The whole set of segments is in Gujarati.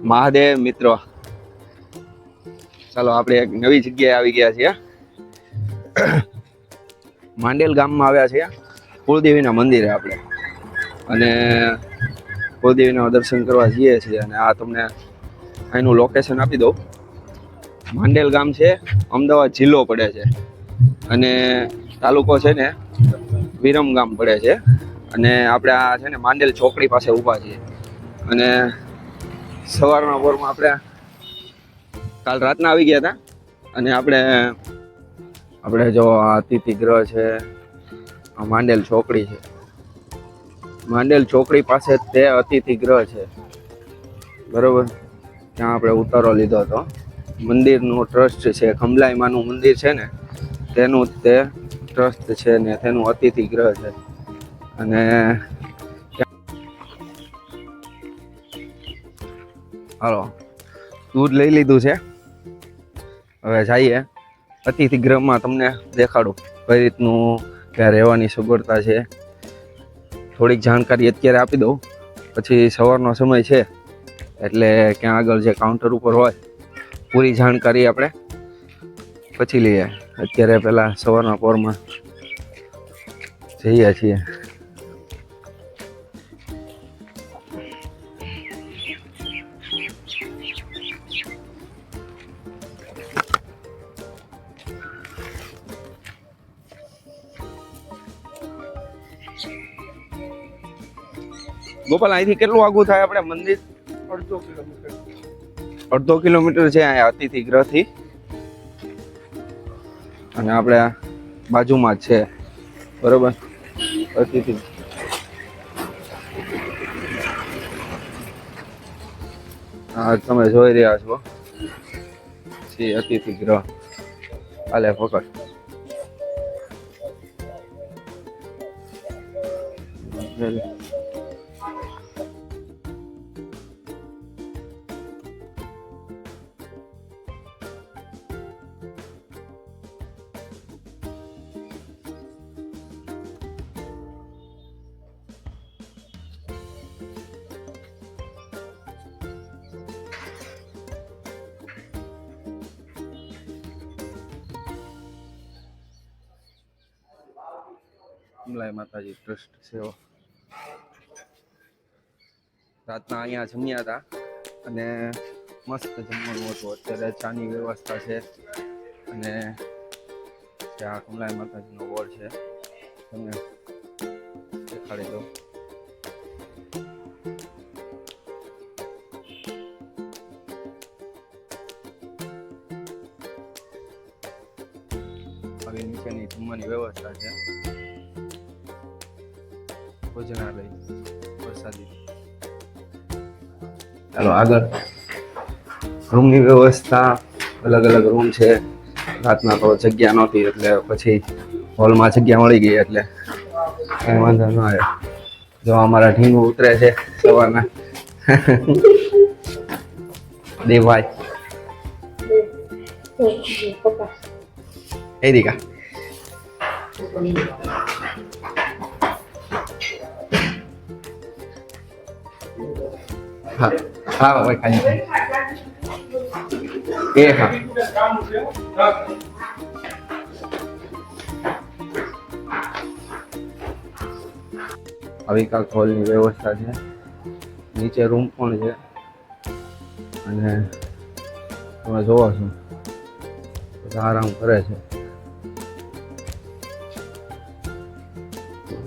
મહાદેવ મિત્રો, ચાલો આપણે એક નવી જગ્યાએ આવી ગયા છીએ. માંડેલ ગામમાં આવ્યા છીએ કુળદેવીના મંદિરે આપણે, અને કુળદેવીના દર્શન કરવા જઈએ છીએ. અને આ તમને અહીંનું લોકેશન આપી દઉં. માંડેલ ગામ છે, અમદાવાદ જિલ્લો પડે છે, અને તાલુકો છે ને વિરમ ગામ પડે છે. અને આપણે આ છે ને માંડેલ ચોકડી પાસે ઊભા છીએ. અને સવારના પોરમાં આપણે કાલ રાતના આવી ગયા હતા. અને આપણે જો આ અતિથિ ગ્રહ છે, આ માંડેલ ચોકડી છે. માંડેલ ચોકડી પાસે તે અતિથિ ગ્રહ છે, બરોબર. ત્યાં આપણે ઉતારો લીધો હતો. મંદિરનું ટ્રસ્ટ છે, ખંભલાઈ માનું મંદિર છે ને તેનું તે ટ્રસ્ટ છે ને તેનું અતિથિ ગ્રહ છે. અને હાલો, દૂધ લઈ લીધું છે. હવે જઈએ અતિથિ ગૃહમાં, તમને દેખાડું કઈ રીતનું ત્યાં રહેવાની સગવડતા છે. થોડીક જાણકારી અત્યારે આપી દઉં, પછી સવારનો સમય છે એટલે ક્યાં આગળ જે કાઉન્ટર ઉપર હોય પૂરી જાણકારી આપણે પછી લઈએ. અત્યારે પહેલાં સવારના પોરમાં જઈએ છીએ. ગોપાલ, અહીંથી કેટલું આગું થાય આપણે મંદિર? 1.5 કિલોમીટર. 1.5 કિલોમીટર છે અહીંયા અતિથિ ગ્રહથી. અને આપણે બાજુમાં જ છે, બરોબર. અતિથિ હા, તમે જોઈ રહ્યા છો અતિથિ ગ્રહ. હાલે પકડ. ખંભલાઈ માતાજી ટ્રસ્ટ સેવા. રાતના અહીંયા જમ્યા હતા અને મસ્ત જમવાનું હતું. અત્યારે ચાની વ્યવસ્થા છે. અને ત્યાં ખંભલાઈ માતાજીનો બોર્ડ છે, તમને દેખાડી દઉં. આવી નીચેની જમવાની વ્યવસ્થા છે. ભોજનાલય પ્રસાદી. ચાલો આગળ. રૂમની વ્યવસ્થા અલગ અલગ રૂમ છે. રાતના તો જગ્યા નહોતી એટલે પછી હોલમાં જગ્યા મળી ગઈ એટલે કઈ વાંધો ન આવ્યો. જો અમારા ઢીંગું ઉતરે છે સવારના. દેવભાઈ એ દીકા હા હા ભાઈ ખાઈ એ હા. આવી કાંક હોલની વ્યવસ્થા છે. નીચે રૂમ પણ છે. અને તમે જોવો છો બધા આરામ કરે છે.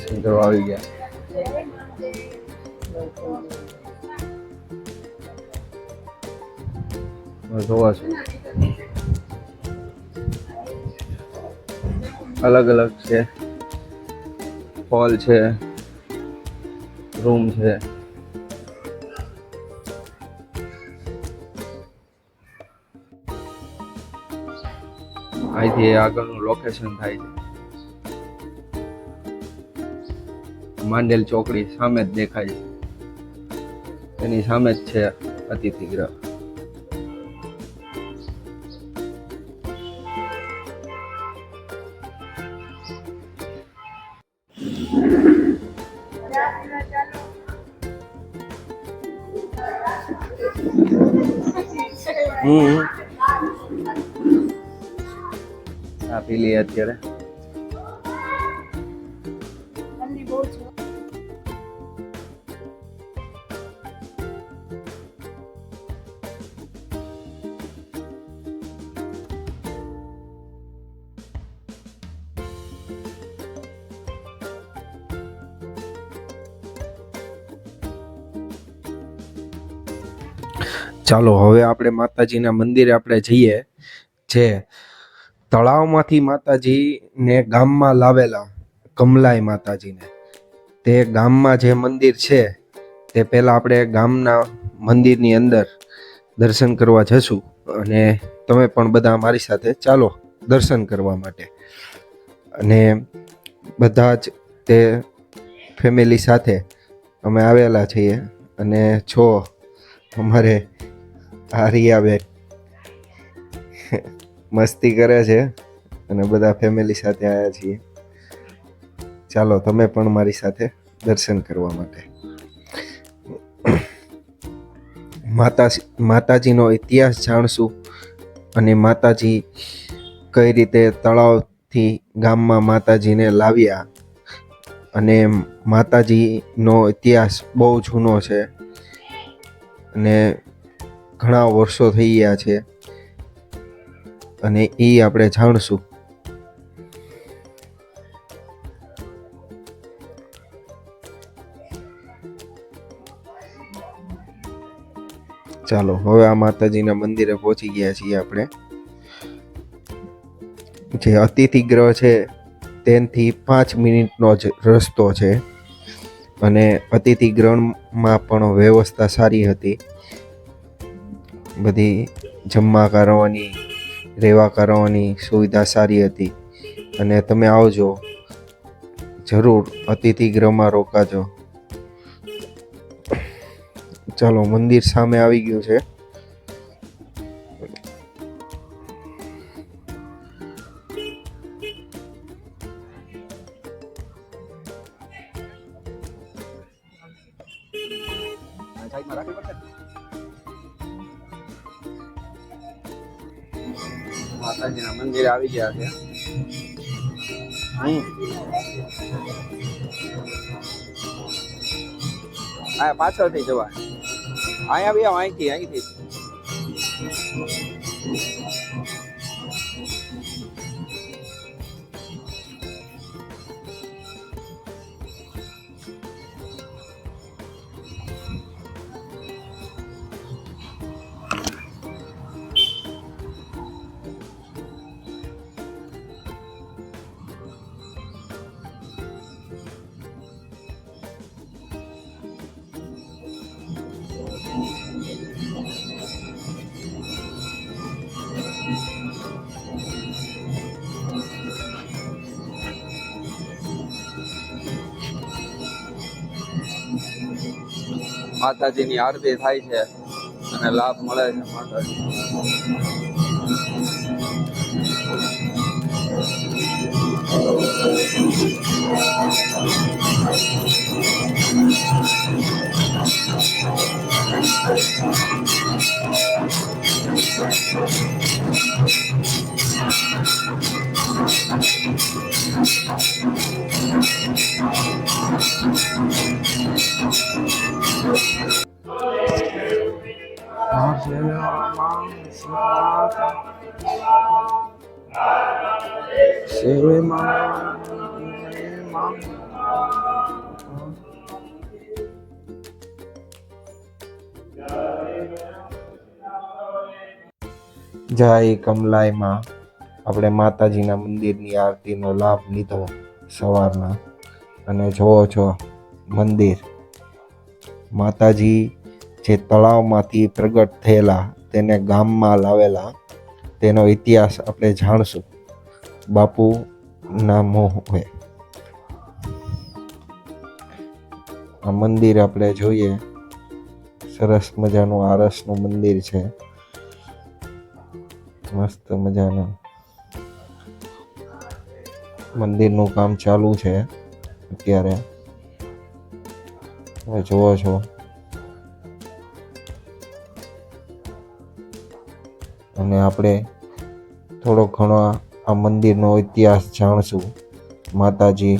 સીધો આવી ગયા. જોવા છો અલગ અલગ છે. હોલ છે, રૂમ છે. અહીંથી આગળનું લોકેશન થાય છે માંડેલ ચોકડી સામે જ દેખાય છે. એની સામે જ છે અતિથિ ગૃહ. હમ આ પી લઈએ અત્યારે. ચાલો હવે આપણે માતાજીના મંદિરે આપણે જઈએ. જે તળાવમાંથી માતાજીને ગામમાં લાવેલા કમલાઈ માતાજીને, તે ગામમાં જે મંદિર છે તે પહેલાં આપણે ગામના મંદિરની અંદર દર્શન કરવા જશું. અને તમે પણ બધા મારી સાથે ચાલો દર્શન કરવા માટે. અને બધા જ તે ફેમિલી સાથે અમે આવેલા છીએ. અને છો અમારે આર્યાબેન મસ્તી કરે છે અને બધા ફેમિલી સાથે આવ્યા છીએ. ચાલો તમે પણ મારી સાથે દર્શન કરવા માટે. માતાજીનો ઇતિહાસ જાણશું અને માતાજી કઈ રીતે તળાવથી ગામમાં માતાજીને લાવ્યા. અને માતાજીનો ઇતિહાસ બહુ જૂનો છે અને ઘણા વર્ષો થઈ ગયા છે અને એ આપણે જાણશું. ચાલો હવે આ માતાજીના મંદિરે પહોંચી ગયા છીએ આપણે. જે અતિથિ ગૃહ છે તેનાથી 5 મિનિટનો જ રસ્તો છે. અને અતિથિ ગૃહમાં પણ વ્યવસ્થા સારી હતી. બધી જમવા કરવાની, રહેવા કરવાની સુવિધા સારી હતી. અને તમે આવજો જરૂર, અતિથિ ગૃહમાં રોકાજો. ચાલો મંદિર સામે આવી ગયું છે. માતાજીના મંદિરે આવી ગયા છે. અહીં આ પાછળથી જવા, અહીંયા બી અહીંથી માતાજીની આરતી થાય છે અને લાભ મળે છે માતાજી. જય કમલાઈમાં આપણે માતાજીના મંદિરની આરતીનો લાભ લીધો સવારના. અને જોવો છો મંદિર, માતાજી જે તળાવમાંથી પ્રગટ થયેલા તેને ગામમાં લાવેલા, તેનો ઇતિહાસ આપણે જાણશું બાપુના મોહે. આ મંદિર આપણે જોઈએ, સરસ મજાનું આરસનું મંદિર છે, મસ્ત મજાનું. મંદિરનું કામ ચાલુ છે અત્યારે, તમે જુઓ છો. અને આપણે થોડો ઘણો આ મંદિરનો ઇતિહાસ જાણશું. માતાજી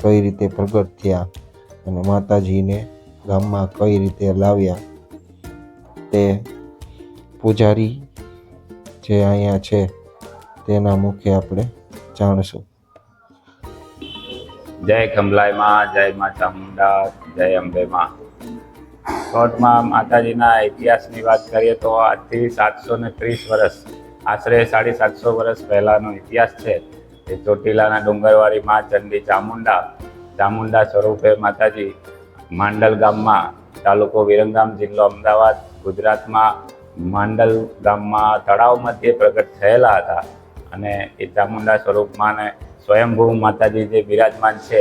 કઈ રીતે પ્રગટ થયા અને માતાજીને ગામમાં કઈ રીતે લાવ્યા તે પૂજારી જે અહીંયા છે તેના મુખે આપણે જાણશું. જય ખંભલાઈ માં, જય માં ચામુંડા, જય અંબે માં. શોર્ટમાં માતાજીના ઇતિહાસની વાત કરીએ તો આજથી 730 વર્ષ, આશરે 750 વર્ષ પહેલાંનો ઇતિહાસ છે. એ ચોટીલાના ડુંગરવાળી માં ચંડી ચામુંડા સ્વરૂપે માતાજી માંડલ ગામમાં, તાલુકો વિરંગામ, જિલ્લો અમદાવાદ, ગુજરાતમાં માંડલ ગામમાં તળાવ મધ્યે પ્રગટ થયેલા હતા. અને એ ચામુંડા સ્વરૂપમાં ને સ્વયંભૂ માતાજી જે બિરાજમાન છે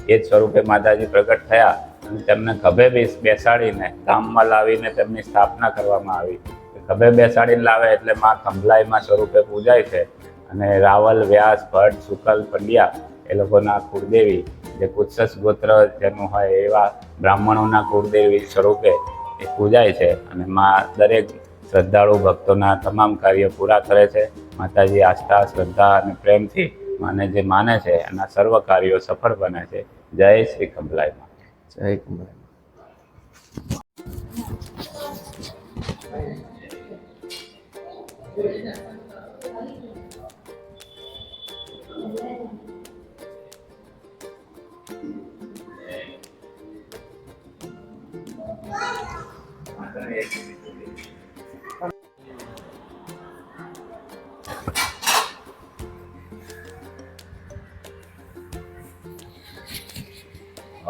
એ જ સ્વરૂપે માતાજી પ્રગટ થયા અને તેમને ખભે બેસાડીને ગામમાં લાવીને તેમની સ્થાપના કરવામાં આવી. ખભે બેસાડીને લાવે એટલે માં ખંભલાઈમાં સ્વરૂપે પૂજાય છે. અને રાવલ, વ્યાસ, ભટ્ટ, શુકલ, પંડ્યા એ લોકોના કુળદેવી, જે કુત્સસ ગોત્ર જેનું હોય એવા બ્રાહ્મણોના કુળદેવી સ્વરૂપે એ પૂજાય છે. અને માં દરેક શ્રદ્ધાળુ ભક્તોના તમામ કાર્યો પૂરા કરે છે. માતાજી આસ્થા, શ્રદ્ધા અને પ્રેમથી માને જે માને છે એના સર્વ કાર્યો સફળ બને છે. જય શ્રી ખંભલાઈમાં. જય ખંભલાઈ.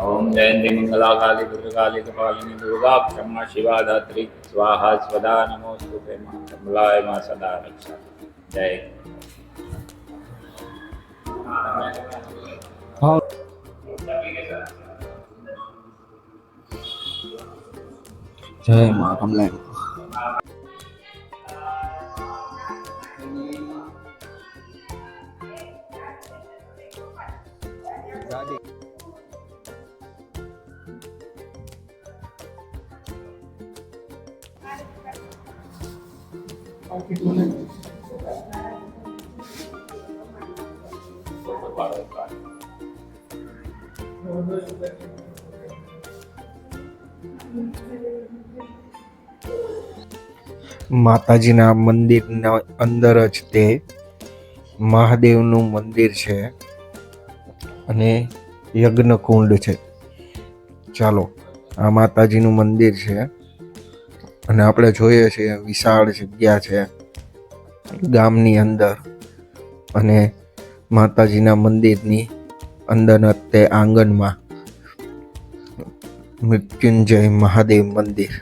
ओम जयंती मंगला काली भद्रकाली कपालिनी दुर्गा क्षमा शिवा धात्री स्वाहा स्वदा नमोस्तुते मां कमलाय मां सदा रक्षा. जय જય માં કમલાઈ. માતાજીના મંદિરના અંદર જ તે મહાદેવનું મંદિર છે અને યજ્ઞકુંડ છે. ચાલો, આ માતાજીનું મંદિર છે અને આપણે જોઈએ છીએ વિશાળ જગ્યા છે ગામની અંદર. અને માતાજીના મંદિરની અંદરના તે આંગણમાં મૃત્યુંજય મહાદેવ મંદિર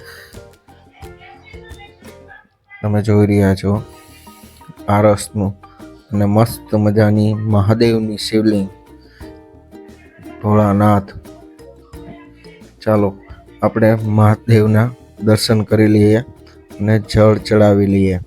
તમે જોઈ રહ્યા છો. આરસનું અને મસ્ત મજાની મહાદેવની શિવલિંગ, ભોળાનાથ. ચાલો આપણે મહાદેવના દર્શન કરી લઈએ અને જળ ચડાવી લઈએ.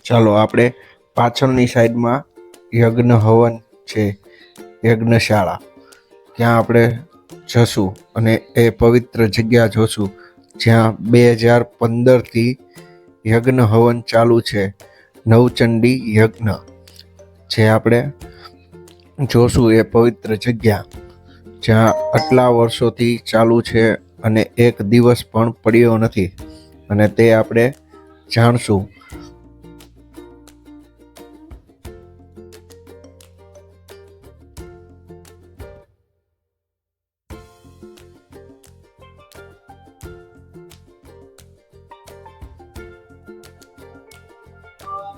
ચાલો આપણે પાછળની સાઈડમાં યજ્ઞ હવન છે, યજ્ઞશાળા, ત્યાં આપણે જશું અને એ પવિત્ર જગ્યા જોશું જ્યાં 2015થી યજ્ઞ હવન ચાલુ છે, નવચંડી યજ્ઞ. જે આપણે જોશું એ પવિત્ર જગ્યા જ્યાં આટલા વર્ષોથી ચાલુ છે અને એક દિવસ પણ પડ્યો નથી, અને તે આપણે જાણશું.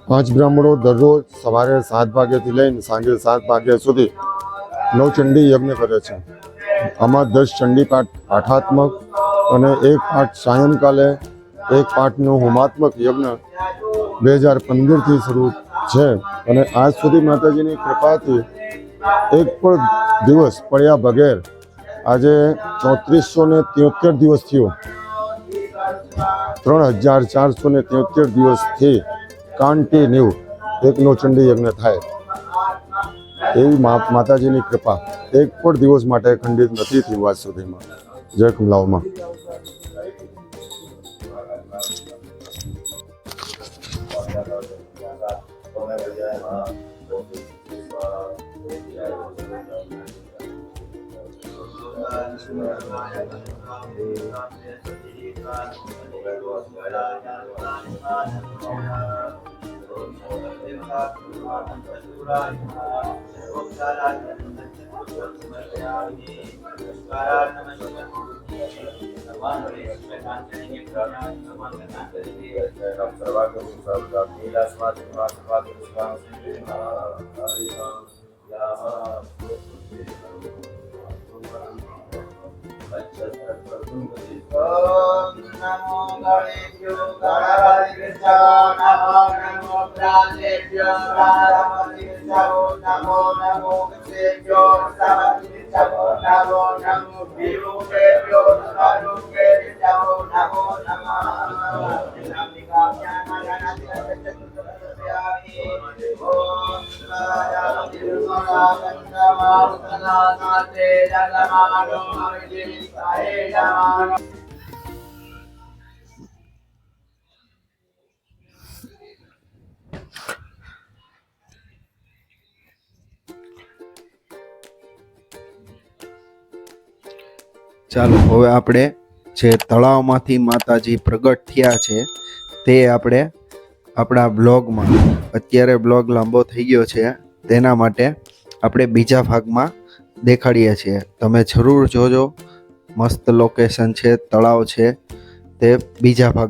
પાંચ બ્રાહ્મણો દરરોજ સવારે 7 વાગ્યાથી લઈને સાંજે 7 વાગ્યા સુધી નવચંડી યજ્ઞ કરે છે. આમાં 10 ચંડી પાઠ પાઠાત્મક અને એક પાઠ સાયંકાલે, એક પાઠનું હોમાત્મક યજ્ઞ 2015થી શરૂ છે અને આજ સુધી માતાજીની કૃપાથી એક પણ દિવસ પડ્યા વગર આજે 3473 દિવસ થયો. 3473 દિવસથી કન્ટિન્યુ એકનો ચંડી યજ્ઞ થાય એવી માતાજીની કૃપા. એક પણ દિવસ માટે ખંડિત નથી થયું આજ સુધીમાં. જય કમલાઓમાં. ચાલો હવે આપણે જે તળાવમાંથી માતાજી પ્રગટ થયા છે તે આપણે આપણા બ્લોગમાં, અત્યારે બ્લોગ લાંબો થઈ ગયો છે તેના માટે આપણે બીજા ભાગમાં દેખાડીએ છીએ. તમે જરૂર જોજો, મસ્ત લોકેશન છે, તળાવ છે, તે બીજા ભાગ